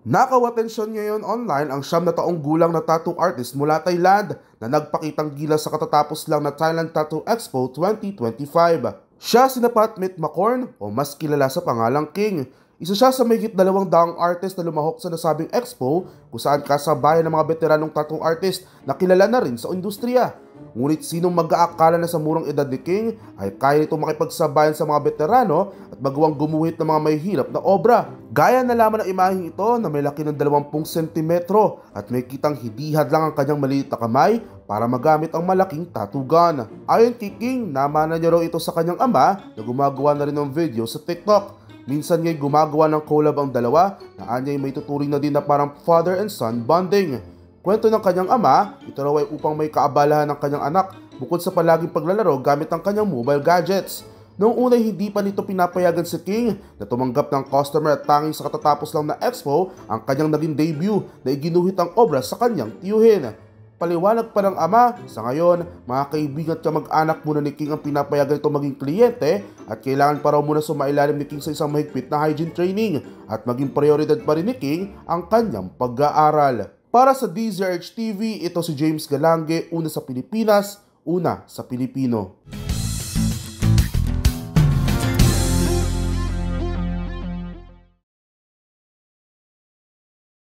Nakaw-atensyon ngayon online ang 9 gulang na tattoo artist mula Thailand na nagpakitang gilas sa katatapos lang na Thailand Tattoo Expo 2025. Siya si Patmit Makorn o mas kilala sa pangalang King. Isa siya sa mahigit 200 artist na lumahok sa nasabing expo kung saan kasabayan ng mga veteranong tattoo artist na kilala na rin sa industriya. Ngunit sinong mag-aakala na sa murang edad ni King ay kaya nitong makipagsabayan sa mga veterano at magawang gumuhit ng mga may hirap na obra. Gaya na lamang ng imaheng ito na may laki ng 20 sentimetro at may kitang hidihad lang ang kanyang maliit na kamay para magamit ang malaking tattoo gun. Ayon kay King, namana niya raw ito sa kanyang ama na gumagawa na rin ng video sa TikTok. Minsan nga'y gumagawa ng collab ang dalawa na anya'y may tuturing na din na parang father and son bonding. Kwento ng kanyang ama, ito raw ay upang may kaabalahan ng kanyang anak bukod sa palaging paglalaro gamit ang kanyang mobile gadgets. Noong unay hindi pa nito pinapayagan si King na tumanggap ng customer at tanging sa katatapos lang na expo ang kanyang naging debut na iginuhit ang obra sa kanyang tiyuhin. Paliwanag pa ng ama, sa ngayon, mga kaibigan at kamag-anak muna ni King ang pinapayagan ito maging kliyente at kailangan pa raw muna sumailalim ni King sa isang mahigpit na hygiene training at maging prioridad pa rin ni King ang kanyang pag-aaral. Para sa DZRH TV, ito si James Galange, una sa Pilipinas, una sa Pilipino.